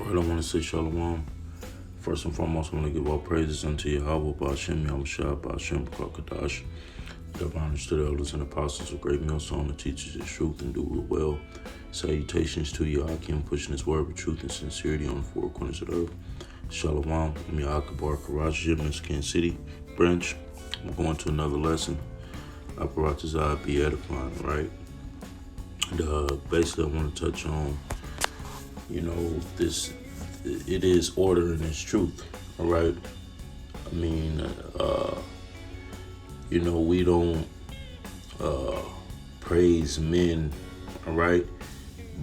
All right, I want to say shalom. First and foremost, I want to give all praises unto Yahweh, Ba'ashem, Yahushua, Ba'ashem, Kadash, divine understood elders and apostles of Great Millstone, the teachers of truth and do it well. Salutations to Yahakim, pushing his word with truth and sincerity on the four corners of the earth. Shalom, I'm Yahakabar Karaj, Miss Kansas City branch. I'm going to another lesson. Aparatazai be edifying, right? And basically, I want to touch on, this, it is order and it's truth, all right? I mean, we don't praise men, all right?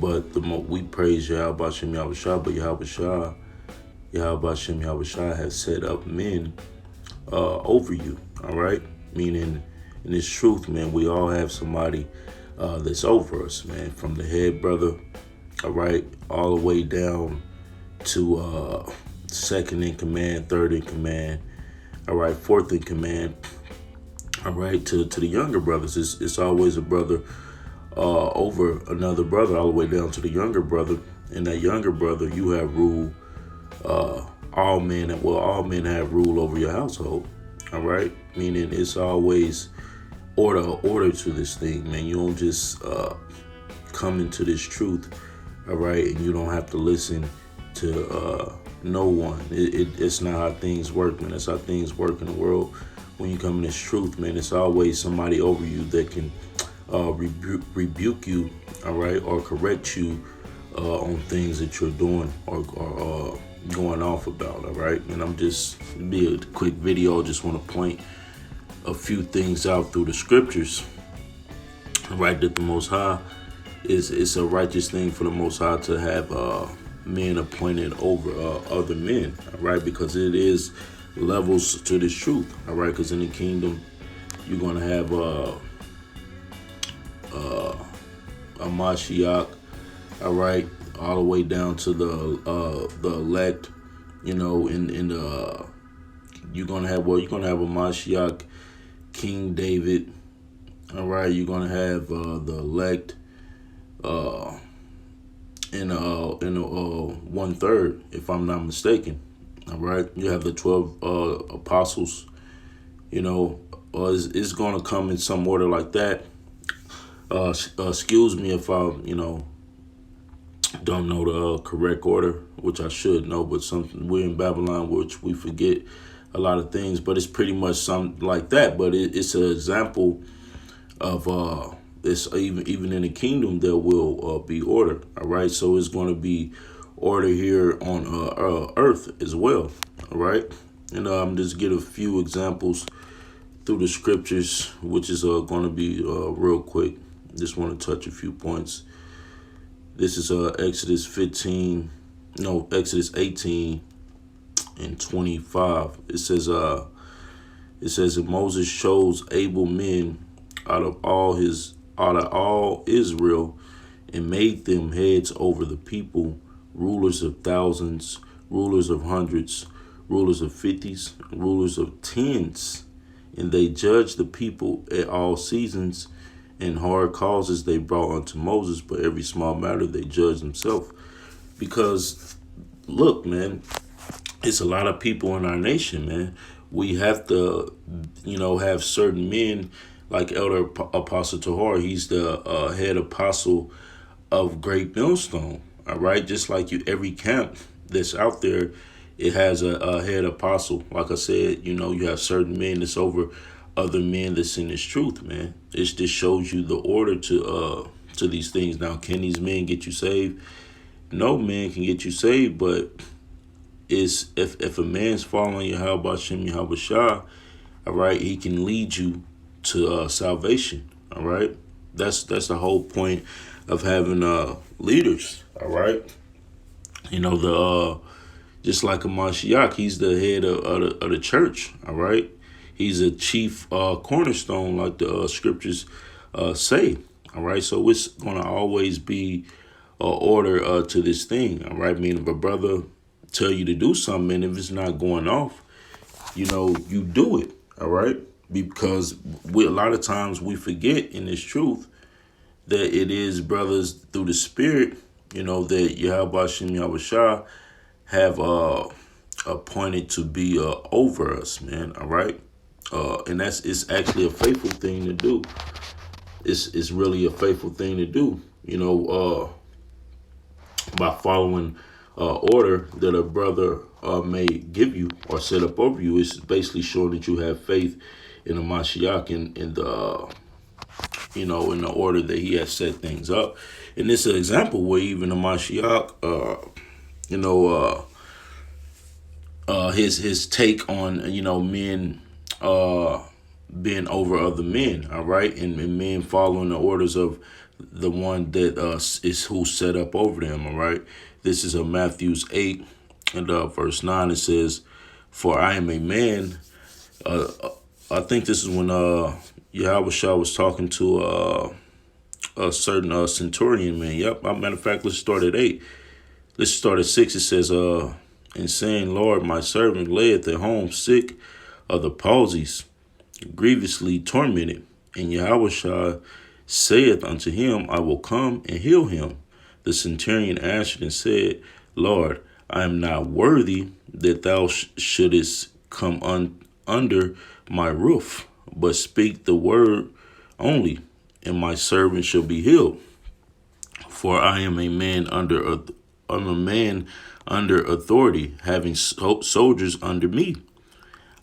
But we praise Yahweh Ba'ashem Yahushua, but Yahweh Ba'ashem Yahushua has set up men over you, all right? Meaning, in this truth, man, we all have somebody that's over us, man, from the head brother, all right, all the way down to second in command, third in command, all right, fourth in command, all right, to the younger brothers. It's always a brother over another brother, all the way down to the younger brother. And that younger brother, you have rule. All men have rule over your household, all right? Meaning it's always order to this thing, man. You don't just come into this truth, all right, and you don't have to listen to no one. It's not how things work, man. That's how things work in the world. When you come in this truth, man, it's always somebody over you that can rebuke you, all right, or correct you on things that you're doing or going off about, all right? And I'm just be a quick video. Just want to point a few things out through the scriptures, right? That the Most High it's a righteous thing for the Most High to have men appointed over other men, all right? Because it is levels to this truth, all right? Because in the kingdom, you're gonna have a Mashiach, all right, all the way down to the elect, in the you're gonna have a Mashiach, King David, all right. You're gonna have the elect, in 1/3, if I'm not mistaken, all right. You have the 12 apostles, it's gonna come in some order like that. Excuse me if I, don't know the correct order, which I should know, but we're in Babylon, which we forget a lot of things, but it's pretty much something like that. But it's an example of it's even in the kingdom there will be order, all right? So it's going to be order here on earth as well, all right? And I'm just get a few examples through the scriptures, which is going to be real quick. Just want to touch a few points. This is Exodus 18 and 25. It says that Moses chose able men out of all Israel and made them heads over the people, rulers of thousands, rulers of hundreds, rulers of fifties, rulers of tens, and they judged the people at all seasons. And hard causes they brought unto Moses, but every small matter they judged themselves. Because, look, man, it's a lot of people in our nation, man. We have to, have certain men like Elder Apostle Tahar. He's the head apostle of Great Millstone, all right? Just like every camp that's out there, it has a head apostle. Like I said, you have certain men that's over other men that's in this truth, man. It just shows you the order to these things. Now, can these men get you saved? No man can get you saved, but it's if a man's following Yahweh Ba'ashem Yahushua, all right, he can lead you to salvation, all right? That's the whole point of having leaders, all right? Just like a Mashiach, he's the head of the church, all right? He's a chief cornerstone, like the scriptures say, all right? So it's going to always be order to this thing, all right? Meaning if a brother tell you to do something, and if it's not going off, you do it, all right? Because a lot of times we forget in this truth that it is brothers through the spirit, that Yahweh Ba'ashem Yahushua have appointed to be over us, man. All right. And it's actually a faithful thing to do. It's really a faithful thing to do. By following order that a brother may give you or set up over you, it's basically showing that you have faith in the Mashiach in the in the order that he has set things up. And this is an example where even the Mashiach, his take on men being over other men, all right, and men following the orders of the one that is who set up over them, all right. This is Matthew's 8 and verse 9. It says, "For I am a man." I think this is when Yahweh was talking to a certain centurion man. Yep. Matter of fact, let's start at 8. Let's start at 6. It says, "And saying, Lord, my servant layeth at home sick of the palsies, grievously tormented. And Yahweh saith unto him, I will come and heal him. The centurion answered and said, Lord, I am not worthy that thou shouldest come under my roof, but speak the word only, and my servant shall be healed. For I am a man under authority, having soldiers under me.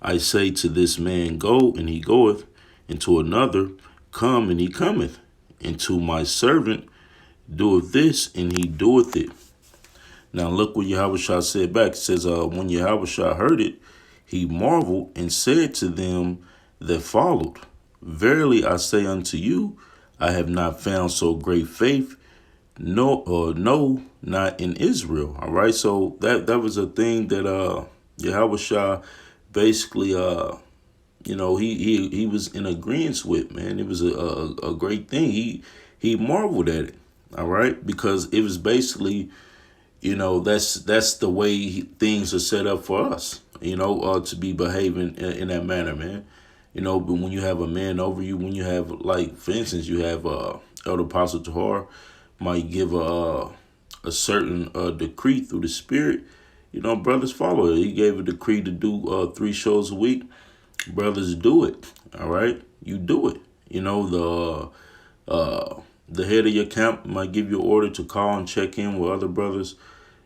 I say to this man, go, and he goeth, and to another, come, and he cometh, and to my servant, doeth this, and he doeth it." Now look what Yahweh said back. It says, when Yahweh heard it, he marveled and said to them that followed, Verily I say unto you, I have not found so great faith, no, not in Israel. All right, so that was a thing that Yahweh basically he was in agreement with, man. It was a great thing. He marveled at it, all right, because it was basically, that's the way things are set up for us, to be behaving in that manner, man. But when you have a man over you, when you have, like, for instance, you have Elder Apostle Tahar might give a certain decree through the Spirit, brothers follow it. He gave a decree to do 3 shows a week. Brothers, do it. All right, you do it. The head of your camp might give you an order to call and check in with other brothers.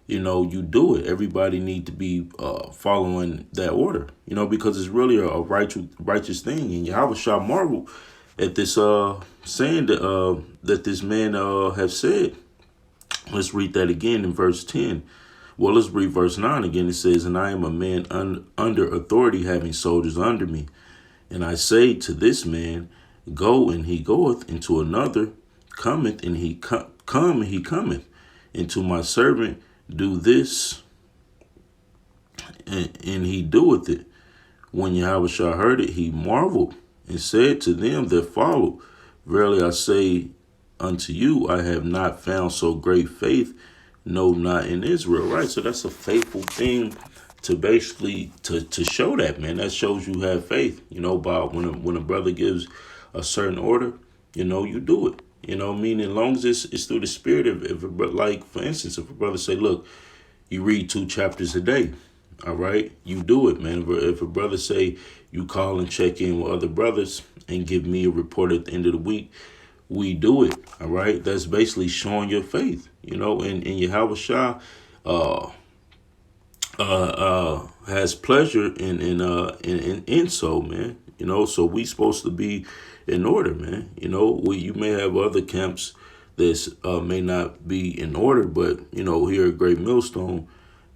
You do it. Everybody need to be following that order. Because it's really a righteous thing. And Yahweh shall marvel at this saying that this man have said. Let's read that again in verse 10. Well, let's read verse 9 again. It says, "And I am a man under authority, having soldiers under me. And I say to this man, go, and he goeth, and to another, cometh, and he come, and he cometh. And to my servant, do this, and he doeth it." When Yahweh heard it, he marveled, and said to them that followed, Verily I say unto you, I have not found so great faith, no, not in Israel. Right? So that's a faithful thing to basically to show that, man. That shows you have faith, by when a brother gives a certain order, you do it. Meaning, as long as it's through the Spirit. Like, for instance, if a brother say, look, you read 2 chapters a day, all right, you do it, man. If a brother say you call and check in with other brothers and give me a report at the end of the week, we do it, all right. That's basically showing your faith, and Yahweh Shah has pleasure in so, man. So we supposed to be in order, man. You may have other camps that may not be in order, but here at Great Millstone,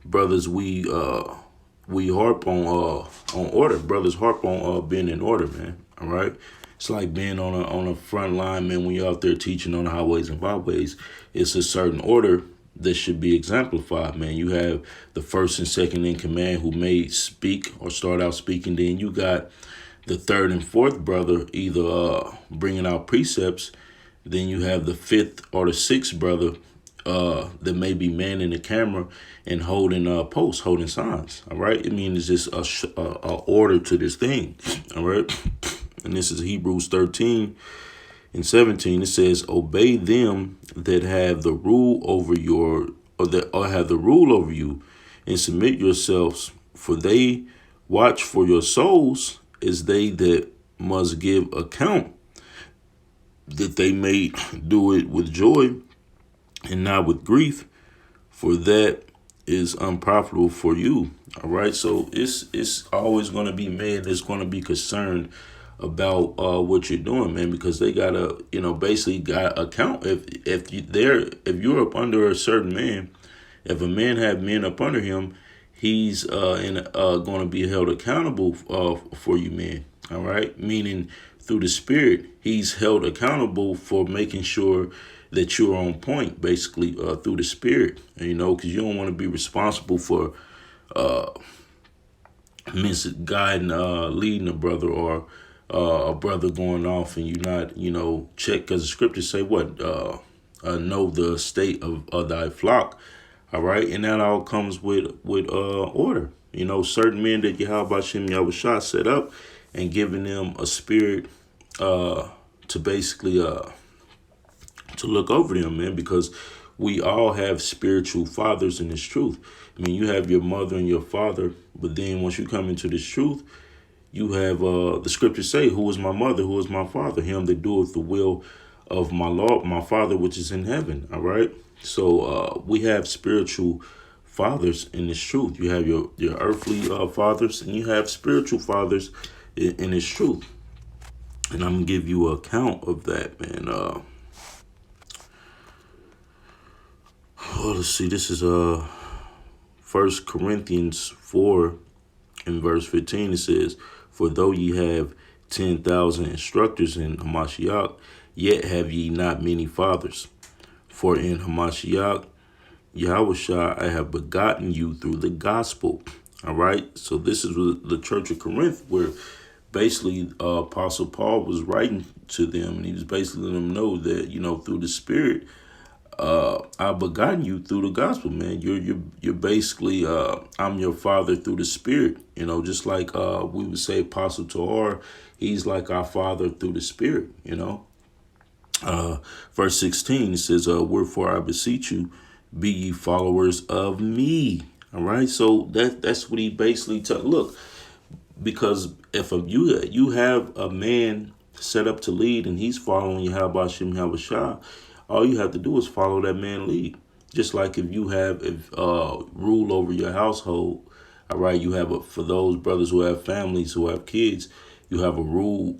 brothers, we harp on order. Brothers harp on being in order, man. All right. It's like being on a front line, man. When you're out there teaching on the highways and byways, it's a certain order that should be exemplified, man. You have the first and second in command who may speak or start out speaking. Then you got the third and fourth brother either bringing out precepts. Then you have the fifth or the sixth brother that may be manning the camera and holding posts, holding signs. All right. I mean, it's just a order to this thing. All right. And this is Hebrews 13 and 17. It says, obey them that have the rule over have the rule over you, and submit yourselves, for they watch for your souls as they that must give account, that they may do it with joy and not with grief, for that is unprofitable for you. All right. So it's always going to be men that's going to be concerned about what you're doing, man, because they gotta, basically got account. If you're up under a certain man, if a man have men up under him, he's going to be held accountable for you, man. All right, meaning through the Spirit, he's held accountable for making sure that you're on point, basically through the Spirit. Because you don't want to be responsible for misguiding, leading a brother, or a brother going off and you not, check, because the scriptures say what? Know the state of thy flock. All right. And that all comes with order. Certain men that Yahweh Shem Yahushua set up, and giving them a spirit to basically to look over them, man, because we all have spiritual fathers in this truth. I mean, you have your mother and your father, but then once you come into this truth, you have the scriptures say, who is my mother, who is my father? Him that doeth the will of my Lord, my Father which is in heaven. All right. So we have spiritual fathers in this truth. You have your earthly fathers, and you have spiritual fathers in this truth. And I'm gonna give you an account of that, man. Let's see. This is 1 Corinthians 4 in verse 15. It says, "For though ye have 10,000 instructors in Hamashiach, yet have ye not many fathers. For in Hamashiach, Yahushua, I have begotten you through the gospel." All right. So this is the Church of Corinth, where basically Apostle Paul was writing to them, and he was basically letting them know that, through the Spirit, I've begotten you through the gospel, man. You're basically I'm your father through the Spirit. Just like we would say Apostle Tahar, he's like our father through the Spirit. Verse 16, it says, "Wherefore I beseech you, be ye followers of me." All right, so that's what he basically look, because if you have a man set up to lead, and he's following Yahweh Shem Yahushua, all you have to do is follow that man lead. Just like if you have rule over your household, all right, you have for those brothers who have families, who have kids, you have a rule.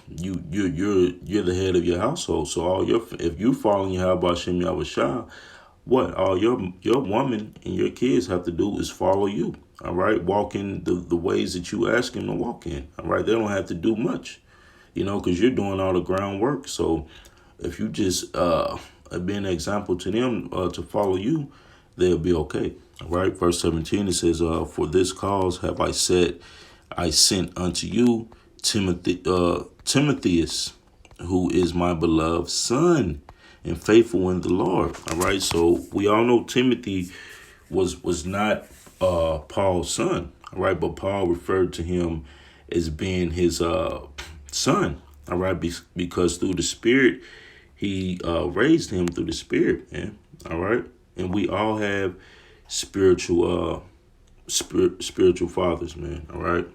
You're the head of your household. So if you're following Yahweh Shem Yahushua, what all your woman and your kids have to do is follow you. All right, walk in the ways that you ask them to walk in. All right, they don't have to do much, because you're doing all the groundwork. So if you just be an example to them to follow you, they'll be okay. All right, verse 17, it says, "For this cause have I sent unto you Timotheus, who is my beloved son and faithful in the Lord." All right, so we all know Timothy was not Paul's son. All right, but Paul referred to him as being his son. All right, because through the Spirit, he raised him through the Spirit, man. All right, and we all have spiritual fathers, man. All right,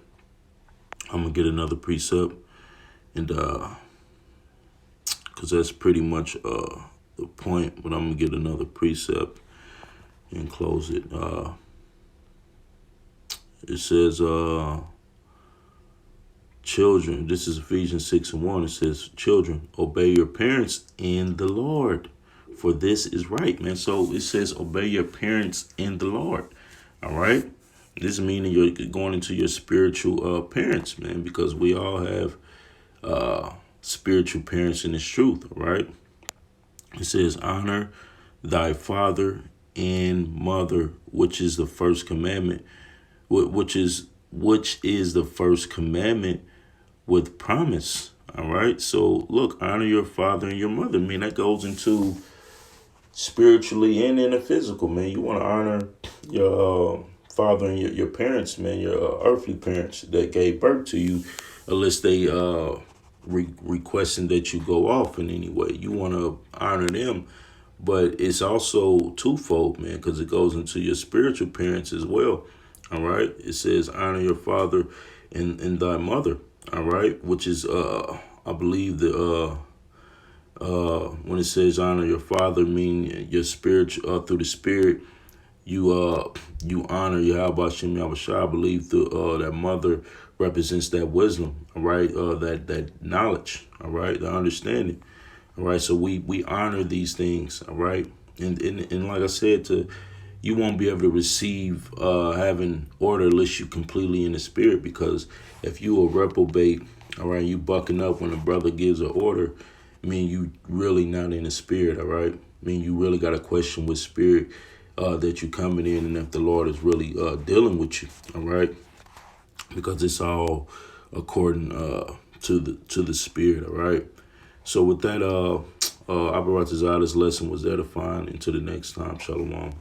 I'm gonna get another precept, and because that's pretty much the point. But I'm gonna get another precept and close it. It says, "Children," this is Ephesians 6:1. It says, "Children, obey your parents in the Lord, for this is right," man. So it says, obey your parents in the Lord. All right. This meaning you're going into your spiritual parents, man, because we all have spiritual parents in this truth. All right. It says, "Honor thy father and mother, which is the first commandment, which is the first commandment with promise." All right. So look, honor your father and your mother. I mean, that goes into spiritually and in the physical, man. You want to honor your father and your parents, man, your earthly parents that gave birth to you, unless they requesting that you go off in any way. You want to honor them But it's also twofold, man, because it goes into your spiritual parents as well. All right. It says honor your father and thy mother. All right, which is I believe the when it says honor your father, mean your spirit through the spirit. You honor Yahweh Shem Yahushua. I believe that mother represents that wisdom. All right, that knowledge. All right, the understanding. All right, so we honor these things. All right, and like I said, you won't be able to receive having order unless you completely in the spirit. Because if you a reprobate, all right, you bucking up when a brother gives an order, I mean you really not in the spirit. All right, I mean you really got to question with spirit that you coming in, and if the Lord is really dealing with you. All right, because it's all according to the spirit. All right. So with that, Abarat this lesson was edifying. Until the next time, Shalom.